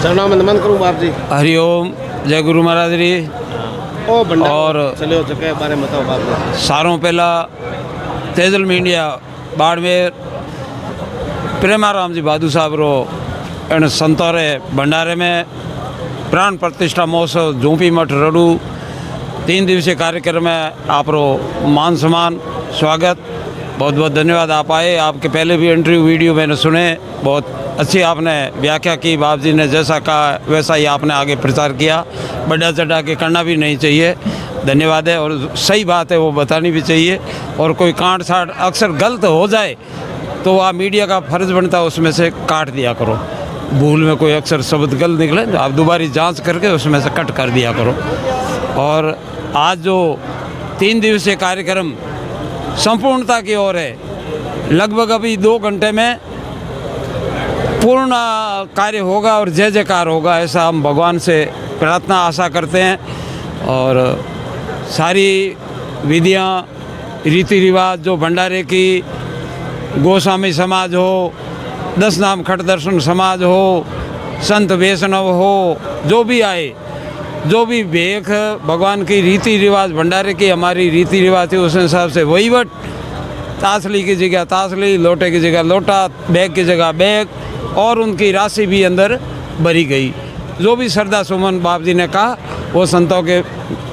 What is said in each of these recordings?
चरणों में नमन करूँ बाप जी। हरिओम, जय गुरु महाराज री। ओ भंडारा और चलियो जगह बारे में बताओ बाप जी। सारों पहला तेजल मीडिया बाड़मेर प्रेमाराम जी बहादुर साहब रो इन संतोरे भंडारे में प्राण प्रतिष्ठा महोत्सव झूंपी मठ रडू 3 दिवसीय कार्यक्रम में आप रो मान सम्मान स्वागत। बहुत बहुत धन्यवाद आप आए। आपके पहले भी इंटरव्यू वीडियो मैंने सुने, बहुत अच्छी आपने व्याख्या की। बाप जी ने जैसा कहा वैसा ही आपने आगे प्रचार किया। बढ़ा चढ़ा के करना भी नहीं चाहिए, धन्यवाद है। और सही बात है वो बतानी भी चाहिए। और कोई काट साट अक्सर गलत हो जाए तो आप मीडिया का फर्ज बनता है उसमें से काट दिया करो। भूल में कोई अक्सर शब्द गलत निकले तो आप दोबारा जांच करके उसमें से कट कर दिया करो। और आज जो 3 दिवसीय कार्यक्रम संपूर्णता की ओर है, लगभग अभी 2 घंटे में पूर्ण कार्य होगा और जय जयकार होगा, ऐसा हम भगवान से प्रार्थना आशा करते हैं। और सारी विधियाँ रीति रिवाज जो भंडारे की, गोस्वामी समाज हो, 10 नाम खट दर्शन समाज हो, संत वैष्णव हो, जो भी आए, जो भी भेख भगवान की रीति रिवाज भंडारे की हमारी रीति रिवाज थी उस हिसाब से वहीवट, तासली की जगह तासली, लोटे की जगह लोटा, बैग की जगह बैग, और उनकी राशि भी अंदर भरी गई। जो भी श्रद्धा सुमन बाप जी ने कहा वो संतों के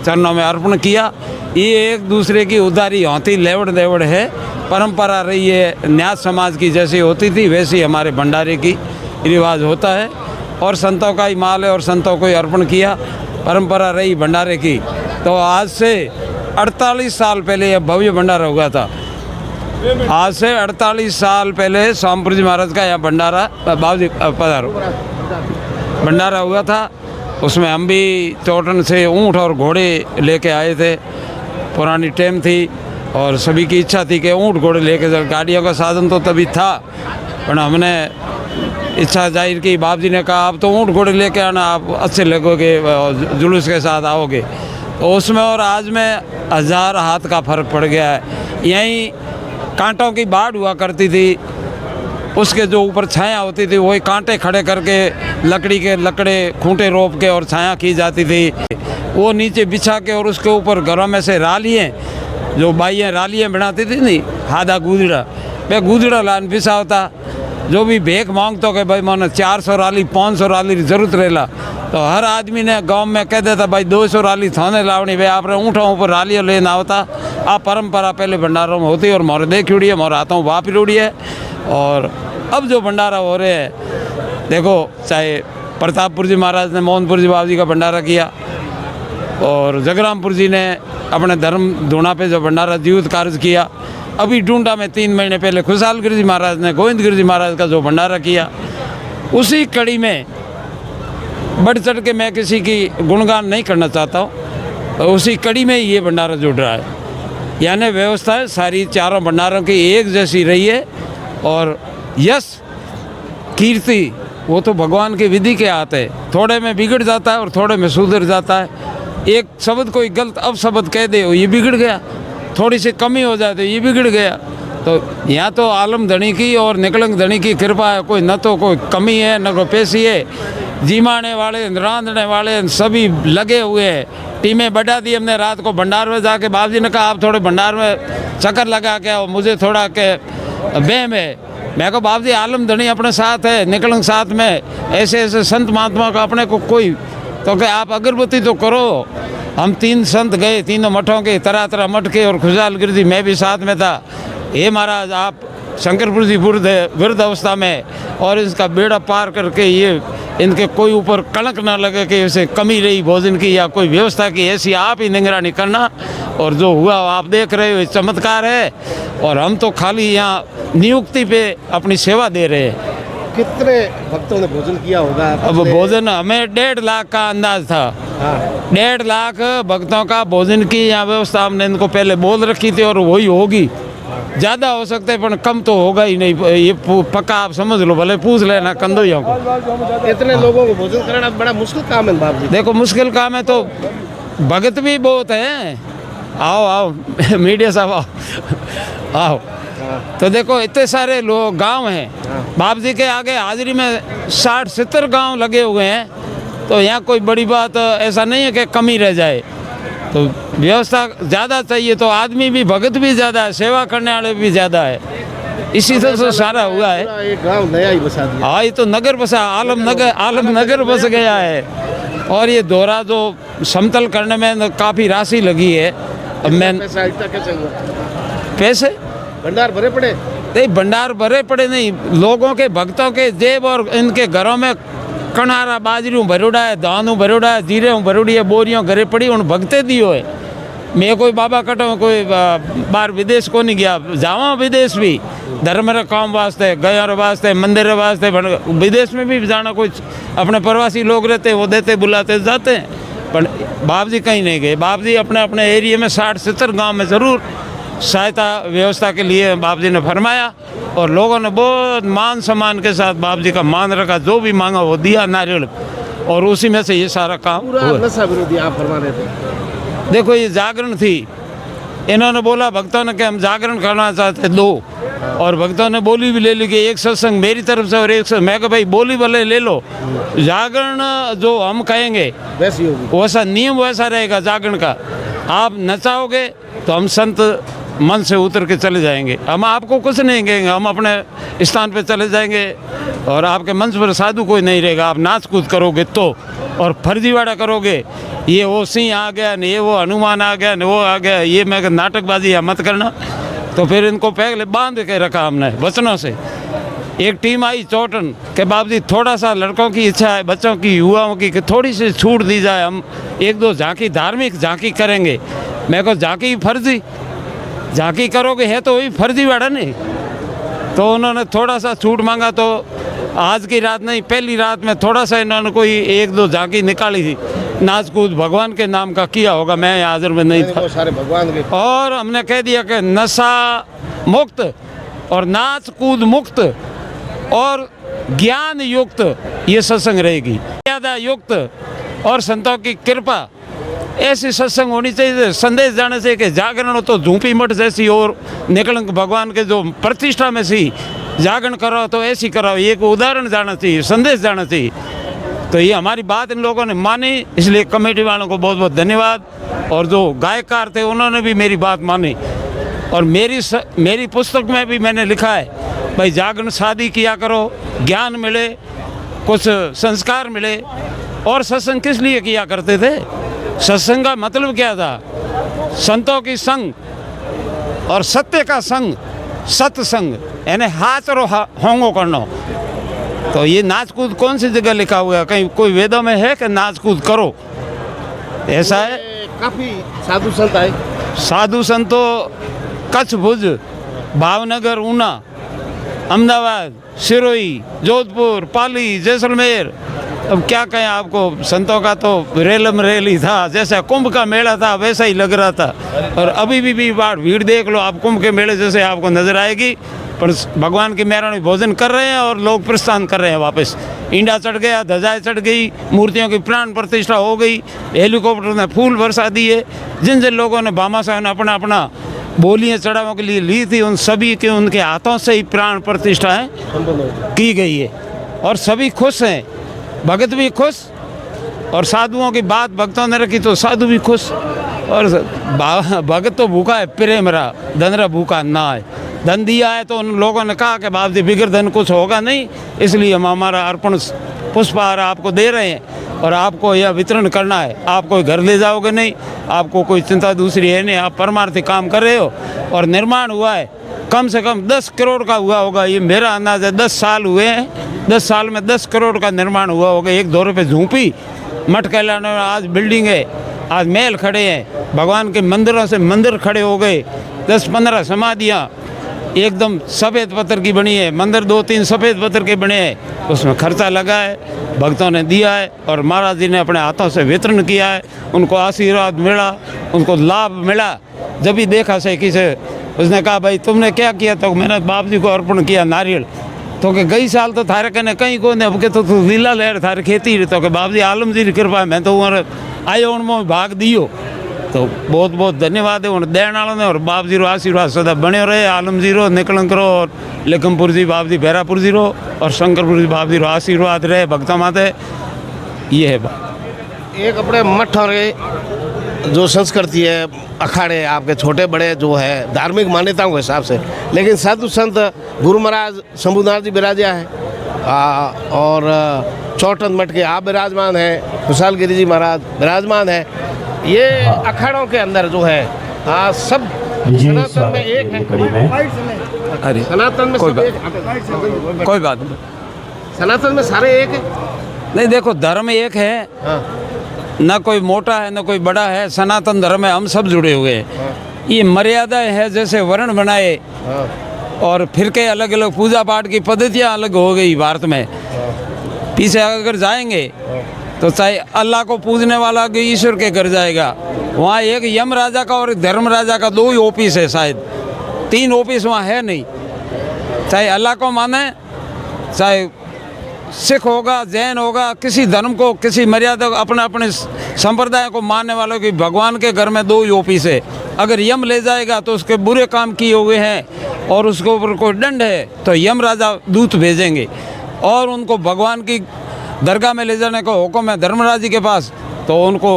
चरणों में अर्पण किया। ये एक दूसरे की उधारी होती लेवड़ देवड़ है, परंपरा रही है। न्यास समाज की जैसी होती थी वैसी हमारे भंडारे की रिवाज होता है। और संतों का ही माल है और संतों को ही अर्पण किया, परंपरा रही भंडारे की। तो आज से 48 साल पहले यह भव्य भंडारा हुआ था। आज से 48 साल पहले स्वामीपुर जी महाराज का यहाँ भंडारा, बाबूजी पधारो, भंडारा हुआ था। उसमें हम भी चौटन से ऊँट और घोड़े लेके आए थे। पुरानी टाइम थी और सभी की इच्छा थी कि ऊँट घोड़े लेके चल। गाड़ियों का साधन तो तभी था, पर हमने इच्छा जाहिर की। बाप जी ने कहा आप तो ऊँट घोड़े लेके आना, आप अच्छे लगोगे, जुलूस के साथ आओगे। तो उसमें और आज में 1000 हाथ का फर्क पड़ गया है। यहीं कांटों की बाढ़ हुआ करती थी, उसके जो ऊपर छाया होती थी वही कांटे खड़े करके लकड़ी के लकड़े खूंटे रोप के और छाया की जाती थी। वो नीचे बिछा के और उसके ऊपर घरों में से रालियाँ, जो बाइयाँ रालियाँ बनाती थी नहीं, हादा गुदड़ा, वे गुदड़ा लान बिछा होता। जो भी भेख मांगतो कि भाई मैंने 400 राली 500 राली की जरूरत रहेला, तो हर आदमी ने गांव में कह देता भाई 200 राली थाने लावनी। वे आपने ऊँटों ऊपर रालियाँ लेना होता। आ परंपरा पहले भंडारों में होती और मोरे देख उड़ी है, मोरे हाथों वाप उड़ी है। और अब जो भंडारा हो रहे हैं, देखो चाहे प्रतापपुर जी महाराज ने मोहनपुर जी बाबू जी का भंडारा किया, और जगरामपुर जी ने अपने धर्म धूणा पे जो भंडारा जीवित कार्य किया। अभी डूंडा में 3 महीने पहले खुशहाल गिरी जी महाराज ने गोविंद गिरी जी महाराज का जो भंडारा किया, उसी कड़ी में बढ़ चढ़ के मैं किसी की गुणगान नहीं करना चाहता हूँ, उसी कड़ी में ये भंडारा जुड़ रहा है। यानी व्यवस्था सारी चारों भंडारों की एक जैसी रही है। और यश कीर्ति वो तो भगवान की विधि के हाथ है, थोड़े में बिगड़ जाता है और थोड़े में सुधर जाता है। एक शब्द कोई गलत अपशब्द कह दे ये बिगड़ गया, थोड़ी सी कमी हो जाए तो ये बिगड़ गया। तो यहाँ तो आलम धनी की और निकलंग धनी की कृपा है, कोई न तो कोई कमी है न कोई पेशी है। जिमाने वाले रांधने वाले सभी लगे हुए हैं, टीमें बढ़ा दी हमने। रात को भंडार में जाके बाप जी ने कहा आप थोड़े भंडार में चक्कर लगा के आओ, मुझे थोड़ा के बहम है। मैं को बाप जी आलम धनी अपने साथ है, निकलंग साथ में, ऐसे ऐसे संत महात्मा का अपने को कोई, तो क्या आप अगरबत्ती तो करो। हम 3 संत गए, तीनों मठों के, तरह तरह मठ के, और खुशहाल गिरी जी मैं भी साथ में था। हे महाराज आप शंकरपुर जी वृद्ध अवस्था में, और इसका बेड़ा पार करके ये इनके कोई ऊपर कलंक ना लगे कि इसे कमी रही भोजन की या कोई व्यवस्था की, ऐसी आप ही निगरानी करना। और जो हुआ आप देख रहे हो चमत्कार है, और हम तो खाली यहाँ नियुक्ति पे अपनी सेवा दे रहे हैं। कितने भक्तों ने भोजन किया होगा? अब भोजन हमें 1.5 लाख का अंदाज था। 1.5 लाख भक्तों का भोजन की यहाँ व्यवस्था हमने इनको पहले बोल रखी थी, और वही होगी। ज़्यादा हो सकता है पर कम तो होगा ही नहीं, ये पक्का आप समझ लो, भले पूछ लेना कंदोइयों को। इतने लोगों को भोजन कराना बड़ा मुश्किल काम है बाप जी। देखो मुश्किल काम है तो भगत भी बहुत है। आओ आओ मीडिया साहब आओ आओ। तो देखो इतने सारे लोग गांव हैं, हाँ। बाप जी के आगे हाजिरी में 60-70 गांव लगे हुए हैं, तो यहाँ कोई बड़ी बात ऐसा नहीं है कि कमी रह जाए। तो व्यवस्था ज़्यादा चाहिए, तो आदमी भी भगत भी ज़्यादा है, सेवा करने वाले भी ज़्यादा है, इसी तरह से सारा हुआ है। पूरा एक गांव नया ही बसा दिया। हाँ, ये तो नगर बसा, आलमनगर बस गया है। और ये दोहरा जो समतल करने में काफ़ी राशि लगी है। अब मैं पैसा इतना कैसे हुआ? पैसे भंडार भरे पड़े। नहीं, भंडार भरे पड़े नहीं, लोगों के भक्तों के जेब और इनके घरों में कनारा बाजरू भरोड़ा है, दानू भरोड़ा है, जीरे भरोड़ी है, बोरियों घरे पड़ी उन भगते दियो है। मैं कोई बाबा कटो कोई बाहर विदेश को नहीं गया, जावा विदेश भी धर्म रे काम वास्ते, गया रे वास्ते, मंदिर रे वास्ते, विदेश में भी जाना, कुछ अपने प्रवासी लोग रहते वो देते बुलाते जाते हैं, पर बाप जी कहीं नहीं गए। बाप जी अपने अपने एरिया में 60-70 गांव में ज़रूर सहायता व्यवस्था के लिए बाप जी ने फरमाया, और लोगों ने बहुत मान सम्मान के साथ बाप जी का मान रखा, जो भी मांगा वो दिया नारियल, और उसी में से ये सारा काम पूरा हुआ। नशा विरोधी आप फरमा रहे थे। देखो ये जागरण थी, इन्होंने बोला भक्तों ने कि हम जागरण करना चाहते दो, और भक्तों ने बोली भी ले ली कि एक सत्संग मेरी तरफ से और एक सत्संग, मैं कहा भाई बोली भले ले लो, जागरण जो हम कहेंगे वैसी होगी। वैसा नियम वैसा रहेगा जागरण का। आप नचाओगे तो हम संत मन से उतर के चले जाएंगे, हम आपको कुछ नहीं कहेंगे, हम अपने स्थान पे चले जाएंगे, और आपके मंच पर साधु कोई नहीं रहेगा। आप नाच कूद करोगे तो, और फर्जीवाड़ा करोगे, ये वो सिंह आ गया न, ये वो हनुमान आ गया न, वो आ गया, ये मैं नाटकबाजी मत करना। तो फिर इनको पहले बांध के रखा हमने वचनों से। एक टीम आई चौटन के बाप जी थोड़ा सा लड़कों की इच्छा है, बच्चों की, युवाओं की, कि थोड़ी सी छूट दी जाए, हम एक दो झांकी, धार्मिक झांकी करेंगे। मैं को झांकी फर्जी, झांकी करोगे है तो वही फर्जीवाड़ा नहीं। तो उन्होंने थोड़ा सा छूट मांगा, तो आज की रात नहीं, पहली रात में थोड़ा सा इन्होंने कोई एक दो झांकी निकाली थी, नाच कूद भगवान के नाम का किया होगा, मैं हाजिर में नहीं था। सारे भगवान के। और हमने कह दिया कि नशा मुक्त और नाच कूद मुक्त और ज्ञान युक्त ये सत्संग रहेगी, मर्यादा युक्त और संतों की कृपा ऐसी सत्संग होनी चाहिए। संदेश जाने से कि जागरण हो तो झूपी मठ जैसी और निकलंक भगवान के जो प्रतिष्ठा में सी जागरण करो तो ऐसी करो, ये एक उदाहरण जाना चाहिए, संदेश जाना चाहिए। तो ये हमारी बात इन लोगों ने मानी, इसलिए कमेटी वालों को बहुत बहुत धन्यवाद। और जो गायकार थे उन्होंने भी मेरी बात मानी, और मेरी पुस्तक में भी मैंने लिखा है भाई जागरण शादी किया करो, ज्ञान मिले, कुछ संस्कार मिले। और सत्संग किस लिए किया करते थे? सत्संग का मतलब क्या था? संतों की संग और सत्य का संग, सत्संग यानी हाथ और होंगो करना। तो ये नाच कूद कौन सी जगह लिखा हुआ है? कहीं कोई वेदों में है कि नाच कूद करो? ऐसा है। काफी साधु संत आए। साधु संतो कच्छ, भुज, भावनगर, ऊना, अहमदाबाद, सिरोही, जोधपुर, पाली, जैसलमेर, अब क्या कहें आपको। संतों का तो रेलम रेल ही था, जैसा कुंभ का मेला था वैसा ही लग रहा था। और अभी भी बार भीड़ देख लो आप, कुंभ के मेले जैसे आपको नजर आएगी। पर भगवान की मेहरानी भोजन कर रहे हैं और लोग प्रस्थान कर रहे हैं वापस। इंडा चढ़ गया, ध्वजाएं चढ़ गई, मूर्तियों की प्राण प्रतिष्ठा हो गई, हेलीकॉप्टर ने फूल बरसा दिए। जिन जिन लोगों ने भामा साहब ने अपना अपना बोलियाँ चढ़ावों के लिए ली थी, उन सभी के उनके हाथों से ही प्राण प्रतिष्ठाएँ की गई है, और सभी खुश हैं, भगत भी खुश, और साधुओं की बात भक्तों ने रखी तो साधु भी खुश। और भगत तो भूखा है प्रेम रहा, धन रहा भूखा ना है। धन दिया है तो उन लोगों ने कहा कि बाप जी बिगड़ धन कुछ होगा नहीं, इसलिए हम हमारा अर्पण पुष्पहार आपको दे रहे हैं, और आपको यह वितरण करना है। आप कोई घर ले जाओगे नहीं, आपको कोई चिंता दूसरी है नहीं, आप परमार्थी काम कर रहे हो। और निर्माण हुआ है कम से कम 10 करोड़ का हुआ होगा, ये मेरा अंदाज़ है। 10 साल हुए हैं, 10 साल में 10 करोड़ का निर्माण हुआ होगा। एक दौरे पे झूंपी मठ कहलाने में आज बिल्डिंग है, आज महल खड़े हैं, भगवान के मंदिरों से मंदिर खड़े हो गए, 10-15 समाधियाँ एकदम सफ़ेद पत्थर की बनी है, मंदिर 2-3 सफ़ेद पत्थर के बने हैं। उसमें खर्चा लगा है, भक्तों ने दिया है, और महाराज जी ने अपने हाथों से वितरण किया है। उनको आशीर्वाद मिला, उनको लाभ मिला। जब भी देखा सेकी से, उसने कहा भाई तुमने क्या किया? तो मैंने बाप जी को अर्पण किया नारियल। तो कि गई साल तो थारे कने कहीं को ने, अब के तो लीला लहर थारे खेती। तो कि बाप जी आलम जी की कृपा, मैं तो उम्र आयो उनमें भाग दियो। तो बहुत बहुत धन्यवाद है उन देण वालों ने और बाप जी रो आशीर्वाद सदा बने रहे। आलम जी रो निकलन करो और लेकमपुर जी बाप जी भैरापुर जी रो और शंकरपुर जी बाप जी रो आशीर्वाद रहे भक्ता माते। ये है बात। एक अपने मठ और जो संस्कृति है, अखाड़े आपके छोटे बड़े जो है धार्मिक मान्यताओं के हिसाब से, लेकिन साधु संत गुरु महाराज शंभुनाथ जी विराजा है और चौटन मठ के आप विराजमान हैं, खुशहाल गिरी जी महाराज विराजमान है। ये अखाड़ों के अंदर जो है सब सनातन में एक है। अरे सनातन में कोई सब एक है। कोई बात नहीं। सनातन में सारे एक है। नहीं देखो धर्म एक है, हाँ, ना कोई मोटा है ना कोई बड़ा है। सनातन धर्म है, हम सब जुड़े हुए हैं। ये मर्यादाएं है, जैसे वर्ण बनाए हाँ, और फिर के अलग अलग पूजा पाठ की पद्धतियाँ अलग हो गई भारत में। पीछे अगर जाएंगे तो चाहे अल्लाह को पूजने वाला कि ईश्वर के घर जाएगा, वहाँ एक यम राजा का और एक धर्म राजा का 2 ही ऑफिस है, शायद 3 ऑफिस वहाँ है नहीं। चाहे अल्लाह को माने, चाहे सिख होगा, जैन होगा, किसी धर्म को, किसी मर्यादा को, अपने अपने संप्रदाय को मानने वालों की भगवान के घर में 2 ही ऑफिस है। अगर यम ले जाएगा तो उसके बुरे काम किए हुए हैं और उसके ऊपर कोई दंड है तो यम राजा दूत भेजेंगे और उनको भगवान की दरगाह में ले जाने का हुक्म है धर्मराज जी के पास, तो उनको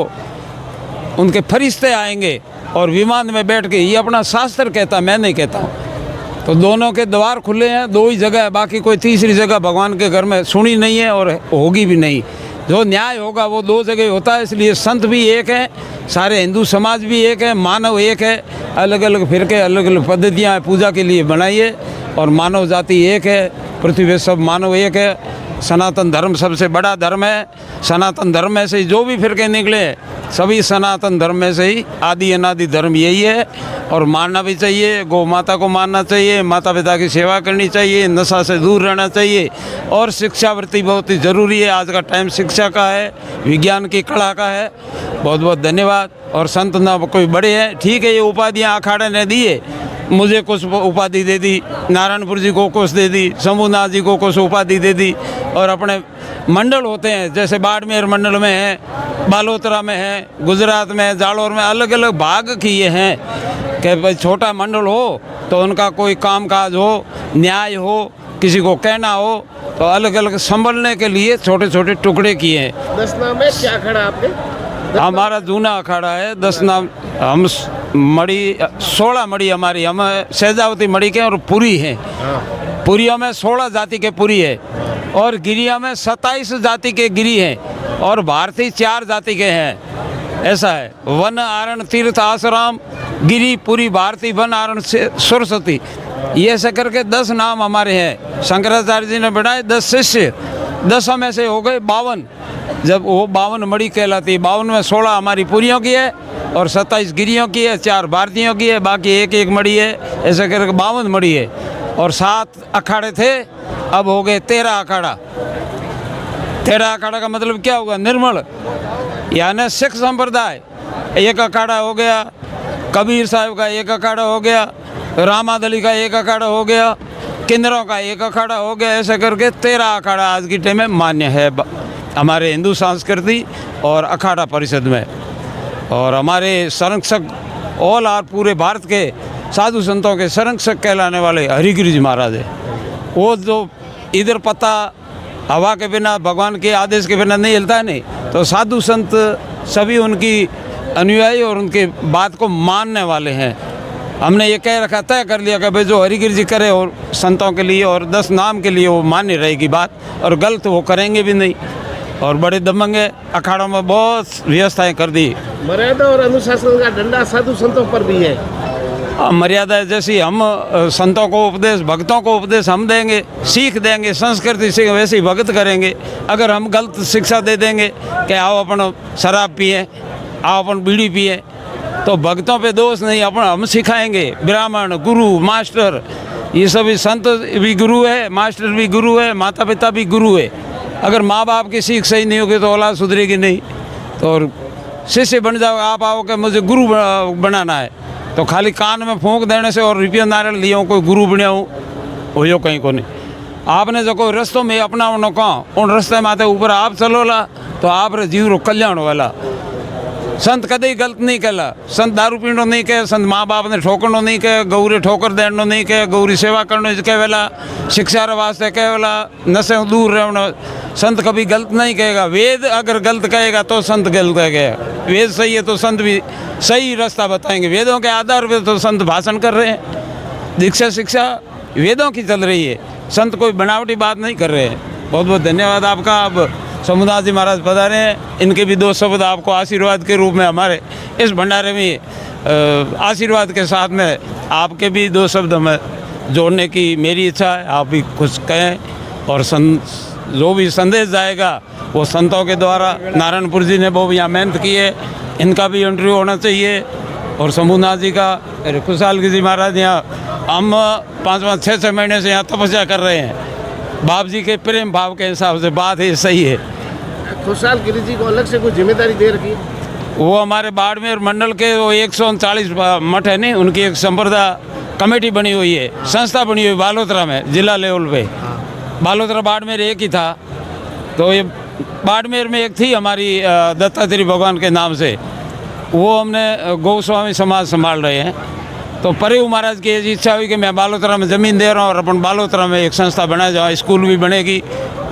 उनके फरिश्ते आएंगे और विमान में बैठ के, ये अपना शास्त्र कहता, मैं नहीं कहता हूँ। तो दोनों के द्वार खुले हैं, 2 ही जगह है, बाकी कोई तीसरी जगह भगवान के घर में सुनी नहीं है और होगी भी नहीं। जो न्याय होगा वो 2 जगह होता है। इसलिए संत भी एक है, सारे हिंदू समाज भी एक है, मानव एक है। अलग अलग फिरके, अलग अलग पद्धतियाँ पूजा के लिए बनाइए और मानव जाति एक है, पृथ्वी पे सब मानव एक है। सनातन धर्म सबसे बड़ा धर्म है। सनातन धर्म में से जो भी फिरके निकले सभी सनातन धर्म में से ही आदि अनादि धर्म यही है और मानना भी चाहिए। गौ माता को मानना चाहिए, माता पिता की सेवा करनी चाहिए, नशा से दूर रहना चाहिए और शिक्षावृत्ति बहुत ही ज़रूरी है। आज का टाइम शिक्षा का है, विज्ञान की कला का है। बहुत बहुत धन्यवाद। और संत ना कोई बड़े हैं, ठीक है, ये उपाधियाँ अखाड़े ने दिए, मुझे कुछ उपाधि दे दी, नारायणपुर जी को कुछ दे दी, शंभुनाथ जी को कुछ उपाधि दे दी। और अपने मंडल होते हैं, जैसे बाड़मेर मंडल में है, बालोतरा में है, गुजरात में, जालोर में, अलग अलग भाग किए हैं कि भाई छोटा मंडल हो तो उनका कोई काम काज हो, न्याय हो, किसी को कहना हो, तो अलग अलग संभलने के लिए छोटे छोटे टुकड़े किए हैं। 10 नाम है क्या अखाड़ा आपके? हमारा जूना अखाड़ा है, 10 नाम। हम मड़ी 16 मड़ी हमारी, हम सहजावती मड़ी के और पुरी हैं। पुरियों में 16 जाति के पुरी है और गिरिया में 27 जाति के गिरी हैं और भारतीय 4 जाति के हैं। ऐसा है। वन आरण तीर्थ आश्रम गिरी पुरी भारती वन आरण सरस्वती, ये ऐसे करके 10 नाम हमारे हैं। शंकराचार्य जी ने बनाए 10 शिष्य, 10 में से हो गए 52। जब वो 52 मड़ी कहलाती है। 52 में 16 हमारी पुरियों की है और 27 गिरियों की है, 4 भारतीयों की है, बाकी एक मड़ी है। ऐसे करके 52 मड़ी है और 7 अखाड़े थे, अब हो गए 13 अखाड़ा। 13 अखाड़ा का मतलब क्या होगा? निर्मल, यानी सिख संप्रदाय एक अखाड़ा हो गया, कबीर साहब का एक अखाड़ा हो गया, रामादली का एक अखाड़ा हो गया, किन्नरों का एक अखाड़ा हो गया। ऐसे करके 13 अखाड़ा आज की टाइम में मान्य है हमारे हिंदू संस्कृति और अखाड़ा परिषद में। और हमारे संरक्षक ऑल आर पूरे भारत के साधु संतों के संरक्षक कहलाने वाले हरिगिरी जी महाराज है। वो जो इधर पता हवा के बिना, भगवान के आदेश के बिना नहीं हिलता है, नहीं तो साधु संत सभी उनकी अनुयायी और उनके बात को मानने वाले हैं। हमने ये कह रखा, तय कर लिया कि भाई जो हरिगिरी जी करे और संतों के लिए और 10 नाम के लिए वो मान्य रहेगी बात, और गलत वो करेंगे भी नहीं। और बड़े दबंग है, अखाड़ों में बहुत व्यवस्थाएं कर दी। मर्यादा और अनुशासन का डंडा साधु संतों पर भी है। मर्यादा जैसी हम संतों को उपदेश, भक्तों को उपदेश हम देंगे, सीख देंगे, संस्कृति से वैसे ही भगत करेंगे। अगर हम गलत शिक्षा दे देंगे कि आओ अपन शराब पिए, आओ अपन बीड़ी पिए, तो भक्तों पे दोष नहीं, अपन हम सिखाएंगे। ब्राह्मण, गुरु, मास्टर, ये सभी संत भी गुरु है, मास्टर भी गुरु है, माता पिता भी गुरु है। अगर माँ बाप की सीख सही नहीं होगी तो औलाद सुधरेगी नहीं। तो और शिष्य बन जाओ, आप आओ कि मुझे गुरु बनाना है, तो खाली कान में फूंक देने से और रुपया नारियल लियो कोई गुरु बने हो यो कहीं को नहीं। आपने जो कोई रस्तों में अपना उन रास्ते माथे ऊपर आप चलोला तो आप जीव रो कल्याण वाला। संत कदे गलत नहीं कहला। संत दारू पीनो नहीं कहे, संत माँ बाप ने ठोकनो नहीं कहे, गौरी ठोकर देनो नहीं कहे, गौरी सेवा करनो कहेला, शिक्षा रे वास्ते कहेला, नशे दूर रहना। संत कभी गलत नहीं कहेगा। वेद अगर गलत कहेगा तो संत गलत कहेगा। वेद सही है तो संत भी सही रास्ता बताएंगे। वेदों के आधार पर तो संत भाषण कर रहे हैं। दीक्षा शिक्षा वेदों की चल रही है, संत कोई बनावटी बात नहीं कर रहे हैं। बहुत बहुत धन्यवाद आपका। अब शंभुनाथ जी महाराज पधारे हैं, इनके भी 2 शब्द आपको आशीर्वाद के रूप में हमारे इस भंडारे में आशीर्वाद के साथ में आपके भी 2 शब्द हमें जोड़ने की मेरी इच्छा है। आप भी कुछ कहें और जो भी संदेश जाएगा वो संतों के द्वारा। नारायणपुर जी ने बहुत यहाँ मेहनत की है, इनका भी इंटरव्यू होना चाहिए। और शंभुनाथ जी का, खुशहाल जी महाराज यहाँ हम 5-5, 6-6 महीने से यहाँ तपस्या कर रहे हैं। बाप जी के प्रेम भाव के हिसाब से बात है, सही है। खुशहाल गिरी जी को अलग से कोई जिम्मेदारी दे रखी है? वो हमारे बाड़मेर मंडल के वो 139 मठ है नहीं, उनकी एक संप्रदाय कमेटी बनी हुई है, संस्था बनी हुई बालोतरा में, जिला लेवल पे। बालोतरा बाड़मेर एक ही था, तो ये बाड़मेर में एक थी हमारी दत्तात्रेय भगवान के नाम से, वो हमने गोस्वामी समाज संभाल रहे हैं। तो परेव महाराज की ऐसी इच्छा हुई कि मैं बालोतरा में ज़मीन दे रहा हूँ और अपन बालोतरा में एक संस्था बनाया जाए, स्कूल भी बनेगी।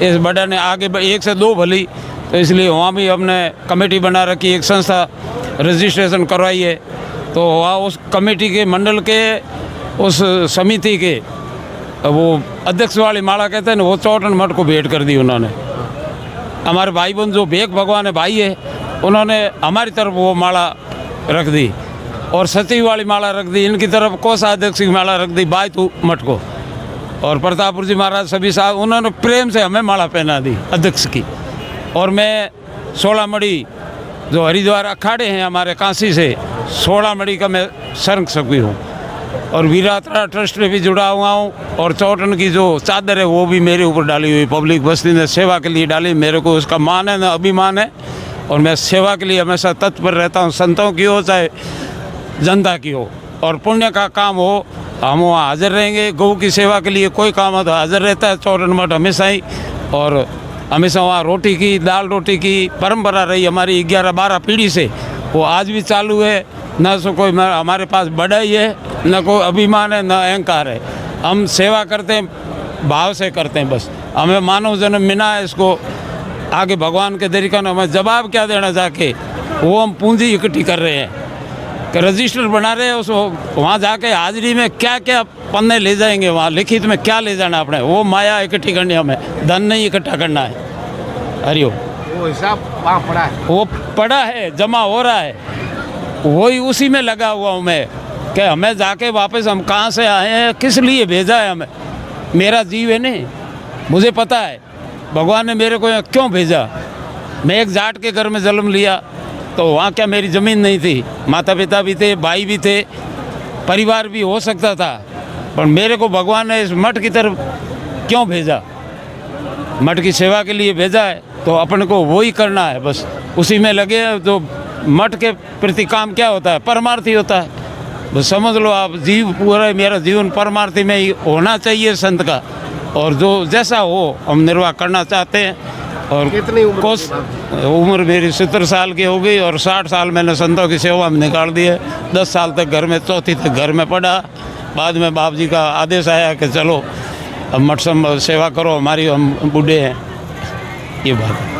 इस बड़ा ने आगे 1 से 2 भली, तो इसलिए वहाँ भी हमने कमेटी बना रखी, एक संस्था रजिस्ट्रेशन करवाई है। तो वहाँ उस कमेटी के मंडल के उस समिति के वो अध्यक्ष वाली माला कहते हैं ना, वो 54 मठ को भेंट कर दी उन्होंने। हमारे भाई बहन जो भेक भगवान है भाई है, उन्होंने हमारी तरफ वो माला रख दी और सचिव वाली माला रख दी, इनकी तरफ कोषाध्यक्ष की माला रख दी बायतू मठ को। और प्रतापपुर जी महाराज सभी साहब, उन्होंने प्रेम से हमें माला पहना दी अध्यक्ष की। और मैं 16 मड़ी जो हरिद्वार अखाड़े हैं हमारे काशी से, 16 मड़ी का मैं संघ सभी हूँ और वीरात्रा ट्रस्ट में भी जुड़ा हुआ हूँ। और 54 की जो चादर है वो भी मेरे ऊपर डाली हुई, पब्लिक बस्ती ने सेवा के लिए डाली। मेरे को उसका मान है, ना अभिमान है, और मैं सेवा के लिए हमेशा तत्पर रहता हूँ, संतों की हो चाहे जनता की हो। और पुण्य का काम हो हम वहाँ हाजिर रहेंगे। गौ की सेवा के लिए कोई काम हो तो हाजिर रहता है 54 मठ हमेशा ही। और हमेशा वहाँ रोटी की, दाल रोटी की परंपरा रही हमारी 11-12 पीढ़ी से, वो आज भी चालू है। न सो कोई हमारे पास बड़ाई है, न कोई अभिमान है, न अहंकार है। हम सेवा करते हैं, भाव से करते हैं। बस हमें मानव जन्म मिला है, इसको आगे भगवान के तरीका में हमें जवाब क्या देना जाके, वो हम पूंजी इकट्ठी कर रहे हैं कि रजिस्टर बना रहे हैं। उसको वहाँ जाके हाजिरी में क्या क्या पन्ने ले जाएंगे, वहाँ लिखित में क्या ले जाना अपने, वो माया इकट्ठी करनी, हमें धन नहीं इकट्ठा करना है। हरिओम। वो हिसाब वहाँ पड़ा है, वो पड़ा है, जमा हो रहा है, वही उसी में लगा हुआ हूँ मैं कि हमें जाके वापस हम कहाँ से आए हैं, किस लिए भेजा है हमें। मेरा जीव है नहीं, मुझे पता है भगवान ने मेरे को यहाँ क्यों भेजा। मैं एक जाट के घर में जन्म लिया, तो वहाँ क्या मेरी ज़मीन नहीं थी, माता पिता भी थे, भाई भी थे, परिवार भी हो सकता था, पर मेरे को भगवान ने इस मठ की तरफ क्यों भेजा, मठ की सेवा के लिए भेजा है। तो अपन को वही करना है, बस उसी में लगे हैं। तो मठ के प्रति काम क्या होता है, परमार्थी होता है। बस समझ लो आप, जीव पूरा मेरा जीवन परमार्थी में ही होना चाहिए संत का। और जो जैसा हो हम निर्वाह करना चाहते हैं। और कितनी उम्र? उम्र मेरी 70 साल की हो गई और 60 साल मैंने संतों की सेवा में निकाल दिए। 10 साल तक घर में, चौथी तक घर में पढ़ा। बाद में बाप जी का आदेश आया कि चलो अब मठ सेवा करो हमारी, हम बूढ़े हैं, ये बात है।